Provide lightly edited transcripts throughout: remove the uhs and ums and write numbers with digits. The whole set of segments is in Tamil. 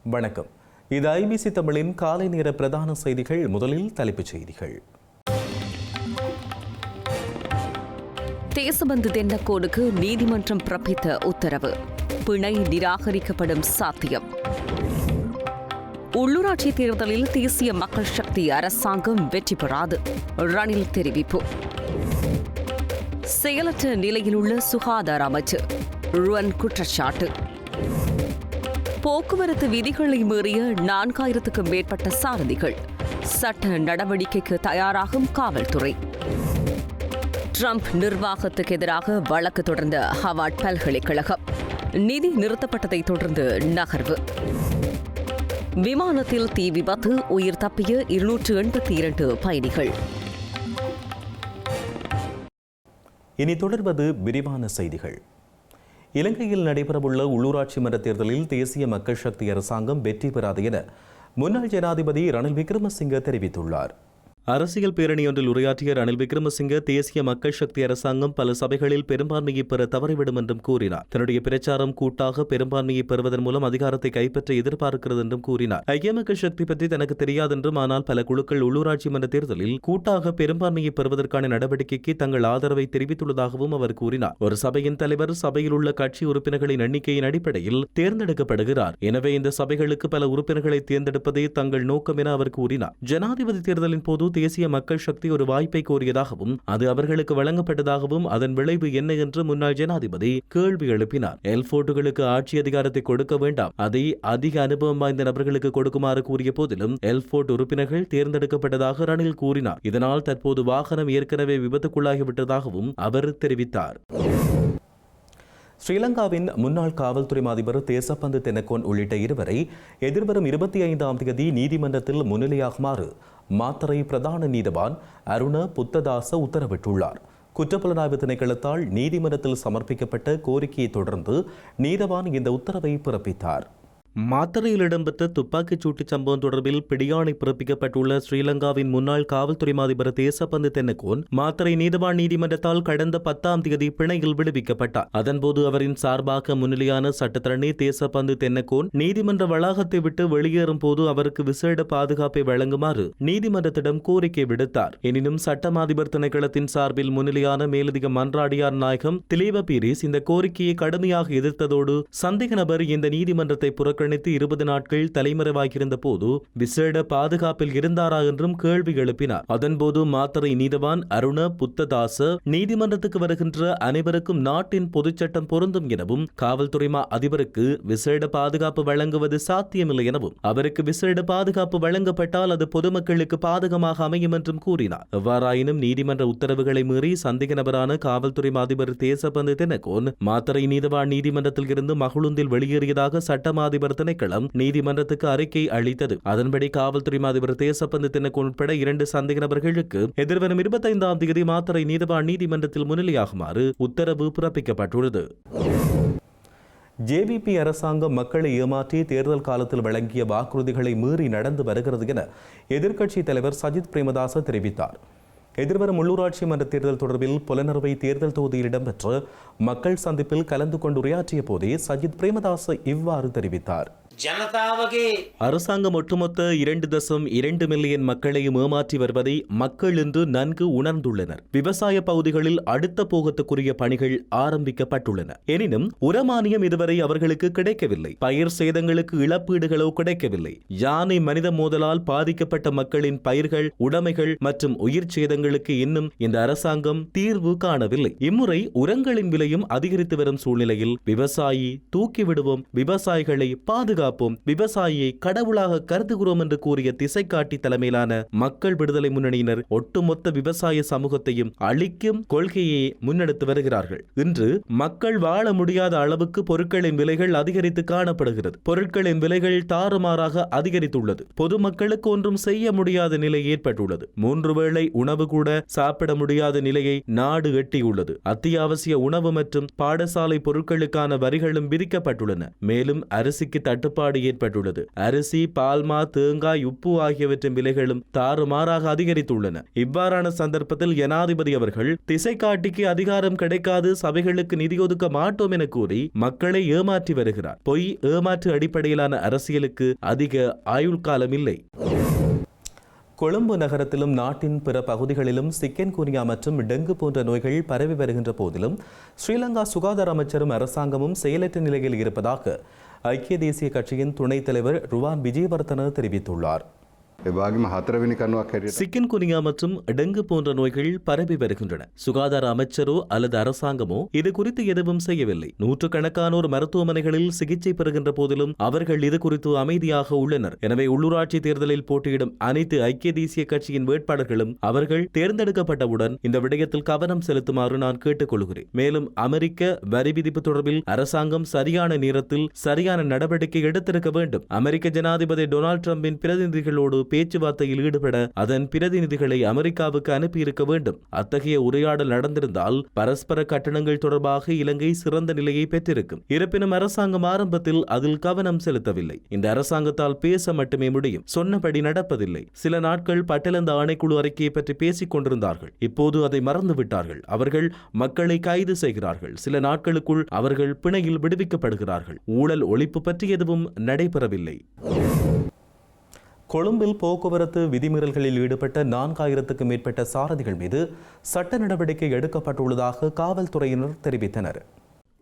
வணக்கம். இது ஐபிசி தமிழின் காலை நேர பிரதான செய்திகள். முதலில் தலைப்புச் செய்திகள். தேசபந்து தென்னக்கோனுக்கு நீதிமன்றம் பிறப்பித்த உத்தரவு. பிணை நிராகரிக்கப்படும் சாத்தியம். உள்ளூராட்சி தேர்தலில் தேசிய மக்கள் சக்தி அரசாங்கம் வெற்றி பெறாது, ரணில் தெரிவிப்பு. செயலற்ற நிலையில் உள்ள சுகாதார அமைச்சர் ருவன் குற்றச்சாட்டு. போக்குவரத்து விதிகளை மீறிய 4000க்கும் மேற்பட்ட சாரதிகள் சட்ட நடவடிக்கைக்கு தயாராகும் காவல்துறை. ட்ரம்ப் நிர்வாகத்துக்கு எதிராக வழக்கு தொடர்ந்த ஹவார்ட் பல்கலைக்கழகம் நிதி நிறுத்தப்பட்டதை தொடர்ந்து நகர்வு. விமானத்தில் தீ விபத்து, உயிர் தப்பிய 282 பயணிகள். இனி தொடர்வது விரிவான செய்திகள். இலங்கையில் நடைபெறவுள்ள உள்ளூராட்சி மன்ற தேர்தலில் தேசிய மக்கள் சக்தி அரசாங்கம் வெற்றி பெறாது என முன்னாள் ஜனாதிபதி ரணில் விக்ரமசிங்க தெரிவித்துள்ளார். அரசியல் பேரணியொன்றில் உரையாற்றிய ரணில் விக்ரமசிங்க தேசிய மக்கள் சக்தி அரசாங்கம் பல சபைகளில் பெரும்பான்மையை பெற தவறிவிடும் என்றும் கூறினார். தன்னுடைய பிரச்சாரம் கூட்டாக பெரும்பான்மையை பெறுவதன் மூலம் அதிகாரத்தை கைப்பற்ற எதிர்பார்க்கிறது என்றும் கூறினார். ஐக்கிய மக்கள் சக்தி பற்றி தனக்கு தெரியாதென்றும், ஆனால் பல குழுக்கள் உள்ளூராட்சி மன்ற தேர்தலில் கூட்டாக பெரும்பான்மையை பெறுவதற்கான நடவடிக்கைக்கு தங்கள் ஆதரவை தெரிவித்துள்ளதாகவும் அவர் கூறினார். ஒரு சபையின் தலைவர் சபையில் உள்ள கட்சி உறுப்பினர்களின் எண்ணிக்கையின் அடிப்படையில் தேர்ந்தெடுக்கப்படுகிறார். எனவே இந்த சபைகளுக்கு பல உறுப்பினர்களை தேர்ந்தெடுப்பதே தங்கள் நோக்கம் என அவர் கூறினார். ஜனாதிபதி தேர்தலின் போது தேசிய மக்கள் சக்தி ஒரு வாய்ப்பை கோரியதாகவும் அது அவர்களுக்கு வழங்கப்பட்டதாகவும் அதன் விளைவு என்ன என்று முன்னாள் ஜனாதிபதி கேள்வி எழுப்பினார். எல்போர்ட்டுகளுக்கு ஆட்சி அதிகாரத்தை கொடுக்க வேண்டாம், அதை அதிக அனுபவம் வாய்ந்த நபர்களுக்கு கொடுக்குமாறு கூறிய போதிலும் எல்போர்ட் உறுப்பினர்கள் தேர்ந்தெடுக்கப்பட்டதாக ரணில் கூறினார். இதனால் தற்போது வாகனம் ஏற்கனவே விபத்துக்குள்ளாகிவிட்டதாகவும் அவர் தெரிவித்தார். ஸ்ரீலங்காவின் முன்னாள் காவல்துறை அதிபர் தேசபந்து தென்னக்கோன் உள்ளிட்ட இருவரை எதிர்வரும் 25ஆம் தேதி நீதிமன்றத்தில் முன்னிலையாகுமாறு மாத்தறை பிரதான நீதவான் அருண புத்ததாச உத்தரவிட்டுள்ளார். குற்றப்புலனாய்வு திணைக்களத்தால் நீதிமன்றத்தில் சமர்ப்பிக்கப்பட்ட கோரிக்கையை தொடர்ந்து நீதவான் இந்த உத்தரவை பிறப்பித்தார். மாத்தறையில் இடம்பெற்ற துப்பாக்கிச் சூட்டு சம்பவம் தொடர்பில் பிடியாணை பிறப்பிக்கப்பட்டுள்ள ஸ்ரீலங்காவின் முன்னாள் காவல்துறை அதிபர் தேசபந்து தென்னக்கோன் மாத்தறை நீதவான் நீதிமன்றத்தால் கடந்த 10ஆம் தேதி பிணையில் விடுவிக்கப்பட்டார். அதன்போது அவரின் சார்பாக முன்னிலையான சட்டத்தரணி தேசபந்து தென்னக்கோன் நீதிமன்ற வளாகத்தை விட்டு வெளியேறும் போது அவருக்கு விசேட பாதுகாப்பை வழங்குமாறு நீதிமன்றத்திடம் கோரிக்கை விடுத்தார். எனினும் சட்ட அதிபர் திணைக்களத்தின் சார்பில் முன்னிலையான மேலதிக மன்றாடியார் நாயகம் திலீப பீரிஸ் இந்த கோரிக்கையை கடுமையாக எதிர்த்ததோடு சந்தேக நபர் இந்த நீதிமன்றத்தை புறக்கணித்து 20 நாட்கள் தலைமறைவாகியிருந்த போது விசேட பாதுகாப்பில் இருந்தாரா என்றும் கேள்வி எழுப்பினார். அதன்போது மாத்தறை நீதவான் அருண புத்ததாச நீதிமன்றத்துக்கு வருகின்ற அனைவருக்கும் நாட்டின் பொதுச்சட்டம் பொருந்தும் எனவும் காவல்துறை அதிபருக்கு விசேட பாதுகாப்பு வழங்குவது சாத்தியமில்லை எனவும் அவருக்கு விசேட பாதுகாப்பு வழங்கப்பட்டால் அது பொதுமக்களுக்கு பாதகமாக அமையும் என்றும் கூறினார். எவ்வாறாயினும் நீதிமன்ற உத்தரவுகளை மீறி சந்தேக நபரான காவல்துறை அதிபர் தேசபந்து தென்னக்கோன் மாத்தறை நீதவான் நீதிமன்றத்தில் இருந்து மகளுந்தில் வெளியேறியதாக சட்ட அதிபர் திணைக்களம் நீதிமன்றத்துக்கு அறிக்கை அளித்தது. அதன்படி காவல்துறை அதிபர் தேசபந்து தென்னக்கோன் உட்பட 2 சந்தேக நபர்களுக்கு எதிர்வரும் 25ஆம் தேதி மாத்தறை நீதவான் நீதிமன்றத்தில் முன்னிலையாகுமாறு உத்தரவு பிறப்பிக்கப்பட்டுள்ளது. ஜேவிபி அரசாங்கம் மக்களை ஏமாற்றி தேர்தல் காலத்தில் வழங்கிய வாக்குறுதிகளை மீறி நடந்து வருகிறது என எதிர்க்கட்சித் தலைவர் சஜித் பிரேமதாச தெரிவித்தார். எதிர்வரும் உள்ளூராட்சி மன்ற தேர்தல் தொடர்பில் புலனறுவை தேர்தல் தொகுதியில் இடம்பெற்ற மக்கள் சந்திப்பில் கலந்து கொண்டு உரையாற்றிய போதே சஜித் பிரேமதாச இவ்வாறு தெரிவித்தார். அரசாங்கம் ஒட்டுமொத்த 2.2 மில்லியன் மக்களையும் ஏமாற்றி வருவதை மக்கள் இன்று நன்கு உணர்ந்துள்ளனர். விவசாய பகுதிகளில் அடுத்த போகத்துக்குரிய பணிகள் ஆரம்பிக்கப்பட்டுள்ளன. எனினும் உரமானியம் இதுவரை அவர்களுக்கு கிடைக்கவில்லை. பயிர் சேதங்களுக்கு இழப்பீடுகளோ கிடைக்கவில்லை. யானை மனித மோதலால் பாதிக்கப்பட்ட மக்களின் பயிர்கள், உடைமைகள் மற்றும் உயிர் சேதங்களுக்கு இன்னும் இந்த அரசாங்கம் தீர்வு காணவில்லை. இம்முறை உரங்களின் விலையும் அதிகரித்து வரும் சூழ்நிலையில் விவசாயி தூக்கிவிடுவோம், விவசாயிகளை பாதுகாப்போம், விவசாயியை கடவுளாக கருதுகிறோம் என்று கூறிய திசைக்காட்டி தலைமையிலான மக்கள் விடுதலை முன்னணியினர் ஒட்டுமொத்த விவசாய சமூகத்தையும் அழிக்கும் கொள்கையை முன்னெடுத்து வருகிறார்கள். இன்று மக்கள் வாழ முடியாத அளவுக்கு பொருட்களின் விலைகள் அதிகரித்து காணப்படுகிறது. பொருட்களின் விலைகள் தாறுமாறாக அதிகரித்துள்ளது. பொதுமக்களுக்கு ஒன்றும் செய்ய முடியாத நிலை ஏற்பட்டுள்ளது. 3 வேளை உணவு கூட சாப்பிட முடியாத நிலையை நாடு எட்டியுள்ளது. அத்தியாவசிய உணவு மற்றும் பாடசாலை பொருட்களுக்கான வரிகளும் விதிக்கப்பட்டுள்ளன. மேலும் அரிசிக்கு தட்டுப்பாடு தட்டுப்பாடு ஏற்பட்டுள்ளது. அரிசி, பால்மா, தேங்காய், உப்பு ஆகியவற்றின் விலைகளும் தாறுமாறாக அதிகரித்துள்ளன. இவ்வாறான சந்தர்ப்பத்தில் ஜனாதிபதி அவர்கள் திசை காட்டிக்கு அதிகாரம் கிடைக்காது, சபைகளுக்கு நிதி ஒதுக்க மாட்டோம் என கூறி மக்களை ஏமாற்றி வருகிறார். பொய், ஏமாற்று அடிப்படையிலான அரசியலுக்கு அதிக ஆயுள் காலம் இல்லை. கொழும்பு நகரத்திலும் நாட்டின் பிற பகுதிகளிலும் சிக்கன்குனியா மற்றும் டெங்கு போன்ற நோய்கள் பரவி வருகின்ற போதிலும் ஸ்ரீலங்கா சுகாதார அமைச்சரும் அரசாங்கமும் செயலற்ற நிலையில் இருப்பதாக ஐக்கிய தேசிய கட்சியின் துணைத் தலைவர் ருவான் விஜயவர்தன தெரிவித்துள்ளார். சிக்கன்குனியா மற்றும் டெங்கு போன்ற நோய்கள் பரவி வருகின்றன. சுகாதார அமைச்சரோ அல்லது அரசாங்கமோ இது குறித்து எதுவும் செய்யவில்லை. நூற்றுக்கணக்கானோர் மருத்துவமனைகளில் சிகிச்சை பெறுகின்ற போதிலும் அவர்கள் இது குறித்து அமைதியாக உள்ளனர். எனவே உள்ளூராட்சி தேர்தலில் போட்டியிடும் அனைத்து ஐக்கிய தேசிய கட்சியின் வேட்பாளர்களும் அவர்கள் தேர்ந்தெடுக்கப்பட்டவுடன் இந்த விடயத்தில் கவனம் செலுத்துமாறு நான் கேட்டுக் கொள்கிறேன். மேலும் அமெரிக்க வரி விதிப்பு தொடர்பில் அரசாங்கம் சரியான நேரத்தில் சரியான நடவடிக்கை எடுத்திருக்க வேண்டும். அமெரிக்க ஜனாதிபதி டொனால்டு டிரம்பின் பிரதிநிதிகளோடு பேச்சுவார்த்தையில் ஈடுபட அதன் பிரதிநிதிகளை அமெரிக்காவுக்கு அனுப்பியிருக்க வேண்டும். அத்தகைய உரையாடல் நடந்திருந்தால் பரஸ்பர கட்டணங்கள் தொடர்பாக இலங்கை சிறந்த நிலையை பெற்றிருக்கும். இருப்பினும் அரசாங்கம் ஆரம்பத்தில் அதில் கவனம் செலுத்தவில்லை. இந்த அரசாங்கத்தால் பேச மட்டுமே முடியும், சொன்னபடி நடப்பதில்லை. சில நாட்கள் பட்டலந்த ஆணைக்குழு அறிக்கையை பற்றி பேசிக் கொண்டிருந்தார்கள். இப்போது அதை மறந்துவிட்டார்கள். அவர்கள் மக்களை கைது செய்கிறார்கள். சில நாட்களுக்குள் அவர்கள் பிணையில் விடுவிக்கப்படுகிறார்கள். ஊழல் ஒழிப்பு பற்றி எதுவும் நடைபெறவில்லை. கொழும்பில் போக்குவரத்து விதிமீறல்களில் ஈடுபட்ட 4000க்கும் மேற்பட்ட சாரதிகள் மீது சட்ட நடவடிக்கை எடுக்கப்பட்டுள்ளதாக காவல்துறையினர் தெரிவித்தனர்.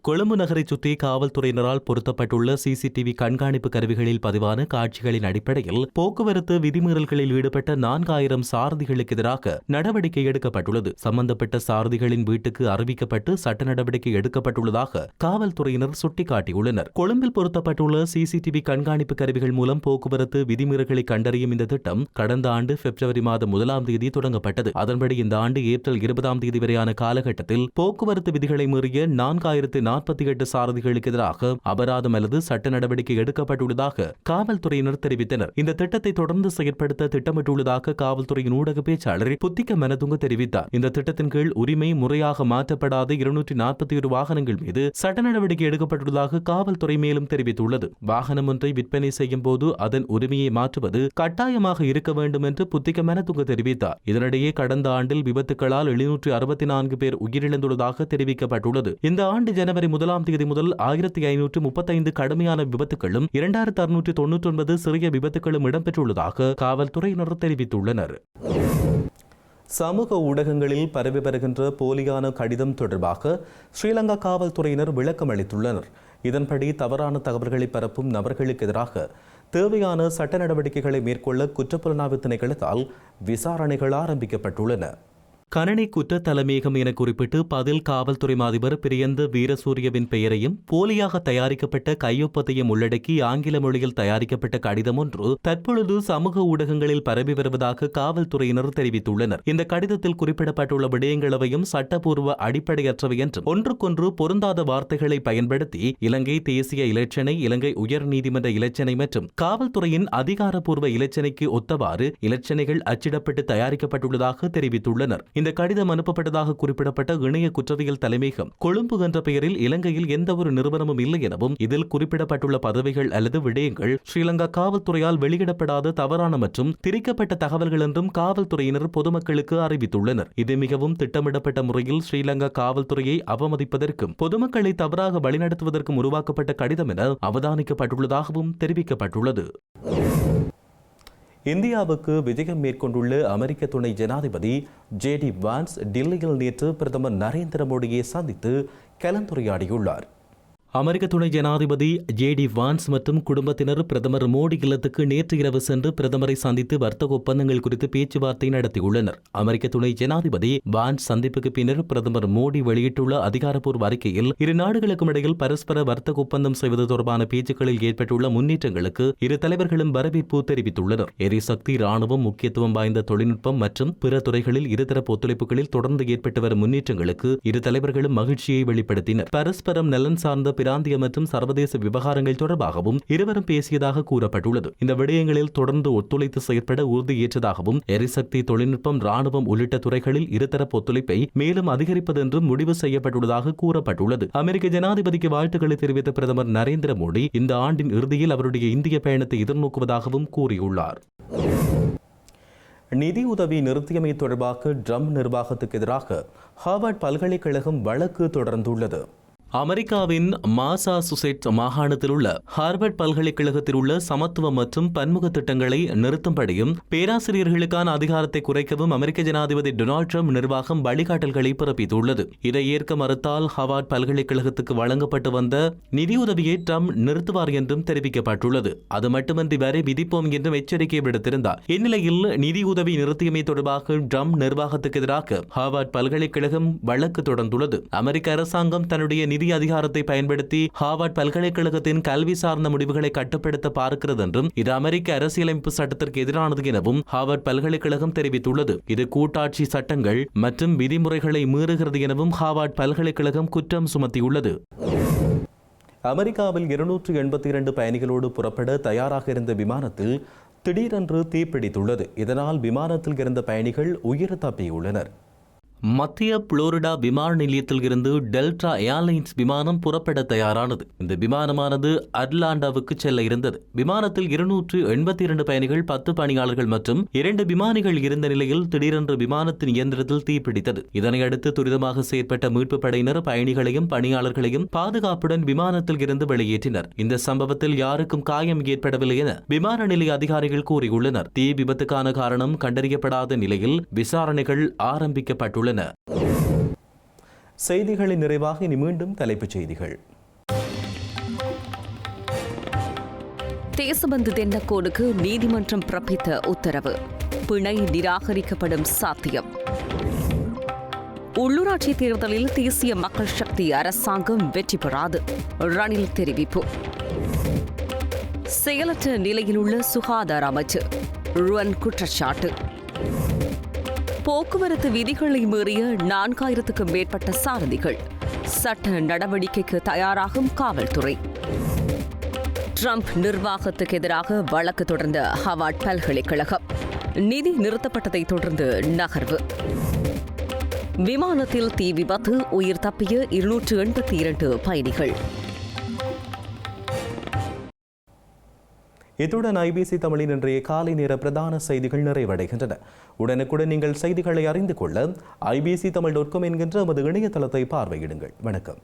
கொழும்பு நகரை சுற்றி காவல்துறையினரால் பொருத்தப்பட்டுள்ள சிசிடிவி கண்காணிப்பு கருவிகளில் பதிவான காட்சிகளின் அடிப்படையில் போக்குவரத்து விதிமீறல்களில் ஈடுபட்ட 4000 சாரதிகளுக்கு எதிராக நடவடிக்கை எடுக்கப்பட்டுள்ளது. சம்பந்தப்பட்ட சாரதிகளின் வீட்டுக்கு அறிவிக்கப்பட்டு சட்ட நடவடிக்கை எடுக்கப்பட்டுள்ளதாக காவல்துறையினர் சுட்டிக்காட்டியுள்ளனர். கொழும்பில் பொருத்தப்பட்டுள்ள சிசிடிவி கண்காணிப்பு கருவிகள் மூலம் போக்குவரத்து விதிமீறல்களை கண்டறியும் இந்த திட்டம் கடந்த ஆண்டு பிப்ரவரி மாதம் 1ஆம் தேதி தொடங்கப்பட்டது. அதன்படி இந்த ஆண்டு ஏப்ரல் 20ஆம் தேதி வரையான காலகட்டத்தில் போக்குவரத்து விதிகளை மீறிய 4048 சாரதிகளுக்கு எதிராக அபராதம் அல்லது சட்ட நடவடிக்கை எடுக்கப்பட்டுள்ளதாக காவல்துறையினர் தெரிவித்தனர். இந்த திட்டத்தை தொடர்ந்து செயற்படுத்த திட்டமிட்டுள்ளதாக காவல்துறையின் ஊடக பேச்சாளர் புத்திக்க மனதுங்க தெரிவித்தார். இந்த திட்டத்தின் கீழ் உரிமை முறையாக மாற்றப்படாத 241 வாகனங்கள் மீது சட்ட நடவடிக்கை எடுக்கப்பட்டுள்ளதாக காவல்துறை மேலும் தெரிவித்துள்ளது. வாகனம் ஒன்றை விற்பனை செய்யும் போது அதன் உரிமையை மாற்றுவது கட்டாயமாக இருக்க வேண்டும் என்று புத்திக்க மனதுங்க தெரிவித்தார். இதனிடையே கடந்த ஆண்டில் விபத்துகளால் 764 பேர் உயிரிழந்துள்ளதாக தெரிவிக்கப்பட்டுள்ளது. இந்த ஆண்டு ஜனவரி 1ஆம் தேதி முதல் 1535 கடுமையான விபத்துகளும் 2699 சிறிய விபத்துகளும் இடம்பெற்றுள்ளதாக காவல்துறையினர் தெரிவித்துள்ளனர். சமூக ஊடகங்களில் பரவி வருகின்ற போலியான கடிதம் தொடர்பாக ஸ்ரீலங்கா காவல்துறையினர் விளக்கம் அளித்துள்ளனர். இதன்படி தவறான தகவல்களை பரப்பும் நபர்களுக்கு எதிராக தேவையான சட்ட நடவடிக்கைகளை மேற்கொள்ள குற்றப்புலனாய்வு திணைக்களத்தால் விசாரணைகள் ஆரம்பிக்கப்பட்டுள்ளன. கணனி குற்ற தலைமையகம் என குறிப்பிட்டு பதில் காவல்துறை அதிபர் பிரியந்த வீரசூரியவின் பெயரையும் போலியாக தயாரிக்கப்பட்ட கையொப்பத்தையும் உள்ளடக்கி ஆங்கில மொழியில் தயாரிக்கப்பட்ட கடிதம் ஒன்று தற்பொழுது சமூக ஊடகங்களில் பரவி வருவதாக காவல்துறையினர் தெரிவித்துள்ளனர். இந்த கடிதத்தில் குறிப்பிடப்பட்டுள்ள விடயங்களவையும் சட்டப்பூர்வ அடிப்படையற்றவை என்றும் ஒன்றுக்கொன்று பொருந்தாத வார்த்தைகளை பயன்படுத்தி இலங்கை தேசிய இலச்சினை, இலங்கை உயர் நீதிமன்ற இலச்சினை மற்றும் காவல்துறையின் அதிகாரப்பூர்வ இலச்சினைக்கு ஒத்தவாறு இலச்சினைகள் அச்சிடப்பட்டு தயாரிக்கப்பட்டுள்ளதாக தெரிவித்துள்ளனர். இந்த கடிதம் அனுப்பப்பட்டதாக குறிப்பிடப்பட்ட இணைய குற்றவியல் தலைமையகம் கொழும்பு என்ற பெயரில் இலங்கையில் எந்த ஒரு நிறுவனமும் இல்லை எனவும் இதில் குறிப்பிடப்பட்டுள்ள பதவிகள் அல்லது விடயங்கள் ஸ்ரீலங்கா காவல்துறையால் வெளியிடப்படாத தவறான மற்றும் திரிக்கப்பட்ட தகவல்கள் என்றும் காவல்துறையினர் பொதுமக்களுக்கு அறிவித்துள்ளனர். இது மிகவும் திட்டமிடப்பட்ட முறையில் ஸ்ரீலங்கா காவல்துறையை அவமதிப்பதற்கும் பொதுமக்களை தவறாக வழிநடத்துவதற்கும் உருவாக்கப்பட்ட கடிதம் என அவதானிக்கப்பட்டுள்ளதாகவும் தெரிவிக்கப்பட்டுள்ளது. இந்தியாவுக்கு விஜயம் மேற்கொண்டுள்ள அமெரிக்க துணை ஜனாதிபதி ஜே.டி. வான்ஸ் டில்லியில் நேற்று பிரதமர் நரேந்திர மோடியை சந்தித்து கலந்துரையாடியுள்ளார். அமெரிக்க துணை ஜனாதிபதி ஜே.டி. வான்ஸ் மற்றும் குடும்பத்தினர் பிரதமர் மோடி இல்லத்துக்கு நேற்று இரவு சென்று பிரதமரை சந்தித்து வர்த்தக ஒப்பந்தங்கள் குறித்து பேச்சுவார்த்தை நடத்தியுள்ளனர். அமெரிக்க துணை ஜனாதிபதி வான்ஸ் சந்திப்புக்கு பின்னர் பிரதமர் மோடி வெளியிட்டுள்ள அதிகாரப்பூர்வ அறிக்கையில் இரு நாடுகளுக்கும் இடையில் பரஸ்பர வர்த்தக ஒப்பந்தம் செய்வது தொடர்பான பேச்சுக்களில் ஏற்பட்டுள்ள முன்னேற்றங்களுக்கு இரு தலைவர்களும் வரவேற்பு தெரிவித்துள்ளனர். எரிசக்தி, ராணுவம், முக்கியத்துவம் வாய்ந்த தொழில்நுட்பம் மற்றும் பிற துறைகளில் இருதரப்பு ஒத்துழைப்புகளில் தொடர்ந்து ஏற்பட்டு வரும் முன்னேற்றங்களுக்கு இரு தலைவர்களும் மகிழ்ச்சியை வெளிப்படுத்தினர். பரஸ்பரம் நலன் சார்ந்த பிராந்திய மற்றும் சர்வதேச விவகாரங்கள் தொடர்பாகவும் இருவரும் பேசியதாக கூறப்பட்டுள்ளது. இந்த விடயங்களில் தொடர்ந்து ஒத்துழைத்து செயற்பட உறுதியேற்றதாகவும் எரிசக்தி, தொழில்நுட்பம், ராணுவம் உள்ளிட்ட துறைகளில் இருதரப்பு ஒத்துழைப்பை மேலும் அதிகரிப்பது என்றும் முடிவு செய்யப்பட்டுள்ளதாக கூறப்பட்டுள்ளது. அமெரிக்க ஜனாதிபதிக்கு வாழ்த்துக்களை தெரிவித்த பிரதமர் நரேந்திர மோடி இந்த ஆண்டின் இறுதியில் அவருடைய இந்திய பயணத்தை எதிர்நோக்குவதாகவும் கூறியுள்ளார். நிதி உதவி நிறுத்தியமை தொடர்பாக ட்ரம்ப் நிர்வாகத்துக்கு எதிராக ஹார்வர்ட் பல்கலைக்கழகம் வழக்கு தொடர்ந்துள்ளது. அமெரிக்காவின் மாசாசுசெட்ஸ் மாகாணத்தில் உள்ள ஹார்வர்ட் பல்கலைக்கழகத்தில் உள்ள சமத்துவ மற்றும் பன்முக திட்டங்களை நிறுத்தும்படியும் பேராசிரியர்களுக்கான அதிகாரத்தை குறைக்கவும் அமெரிக்க ஜனாதிபதி டொனால்ட் ட்ரம்ப் நிர்வாகம் வழிகாட்டல்களை பிறப்பித்துள்ளது. இதை ஏற்க மறுத்தால் ஹார்வர்ட் பல்கலைக்கழகத்துக்கு வழங்கப்பட்டு வந்த நிதியுதவியை ட்ரம்ப் நிறுத்துவார் என்றும் தெரிவிக்கப்பட்டுள்ளது. அது மட்டுமின்றி வரை விதிப்போம் என்றும் எச்சரிக்கை விடுத்திருந்தார். இந்நிலையில் நிதியுதவி நிறுத்தியமை தொடர்பாக ட்ரம்ப் நிர்வாகத்துக்கு எதிராக ஹார்வர்ட் பல்கலைக்கழகம் வழக்கு தொடர்ந்துள்ளது. அமெரிக்க அரசாங்கம் தன்னுடைய நிதி அதிகாரத்தை பயன்படுத்தி ஹார்வர்ட் பல்கலைக்கழகத்தின் கல்வி சார்ந்த முடிவுகளை கட்டுப்படுத்த பார்க்கிறது என்றும் இது அமெரிக்க அரசியலமைப்பு சட்டத்திற்கு எதிரானது எனவும் ஹார்வர்ட் பல்கலைக்கழகம் தெரிவித்துள்ளது. இது கூட்டாட்சி சட்டங்கள் மற்றும் விதிமுறைகளை மீறுகிறது எனவும் ஹார்வர்ட் பல்கலைக்கழகம் குற்றம் சுமத்தியுள்ளது. அமெரிக்காவில் 282 பயணிகளோடு புறப்பட தயாராக இருந்த விமானத்தில் திடீரென்று தீப்பிடித்துள்ளது. இதனால் விமானத்தில் இருந்த பயணிகள் உயிர் தப்பியுள்ளனர். மத்திய புளோரிடா விமான நிலையத்தில் இருந்து டெல்டா ஏர்லைன்ஸ் விமானம் புறப்பட தயாரானது. இந்த விமானமானது அட்லாண்டாவுக்கு செல்ல இருந்தது. விமானத்தில் 282 பயணிகள், 10 பணியாளர்கள் மற்றும் 2 விமானிகள் இருந்த நிலையில் திடீரென்று விமானத்தின் இயந்திரத்தில் தீப்பிடித்தது. இதனையடுத்து துரிதமாக செயற்பட்ட மீட்பு படையினர் பயணிகளையும் பணியாளர்களையும் பாதுகாப்புடன் விமானத்தில் இருந்து வெளியேற்றினர். இந்த சம்பவத்தில் யாருக்கும் காயம் ஏற்படவில்லை என விமான நிலைய அதிகாரிகள் கூறியுள்ளனர். தீ விபத்துக்கான காரணம் கண்டறியப்படாத நிலையில் விசாரணைகள் ஆரம்பிக்கப்பட்டுள்ளன. செய்திகளின் நிறைவாக இனி மீண்டும் தலைப்புச் செய்திகள். தேசபந்து தென்னக்கோனுக்கு நீதிமன்றம் பிறப்பித்த உத்தரவு. பிணை நிராகரிக்கப்படும் சாத்தியம். உள்ளூராட்சி தேர்தலில் தேசிய மக்கள் சக்தி அரசாங்கம் வெற்றி பெறாது. ரணில் தெரிவிப்பு. செயலற்ற நிலையில் உள்ள சுகாதார அமைச்சு. ருவன் குற்றச்சாட்டு. போக்குவரத்து விதிகளை மீறிய 4000க்கும் மேற்பட்ட சாரதிகள். சட்ட நடவடிக்கைக்கு தயாராகும் காவல்துறை. ட்ரம்ப் நிர்வாகத்துக்கு எதிராக வழக்கு தொடர்ந்த ஹார்வர்ட் பல்கலைக்கழகம். நிதி நிறுத்தப்பட்டதை தொடர்ந்து நகர்வு. விமானத்தில் தீ விபத்து, உயிர் தப்பிய 282 பயணிகள். இத்துடன் ஐபிசி தமிழின் இன்றைய காலை நேர பிரதான செய்திகள் நிறைவடைகின்றன. உடனுக்குடன் நீங்கள் செய்திகளை அறிந்து கொள்ள ibctamil.com என்கின்ற நமது இணையதளத்தை பார்வையிடுங்கள். வணக்கம்.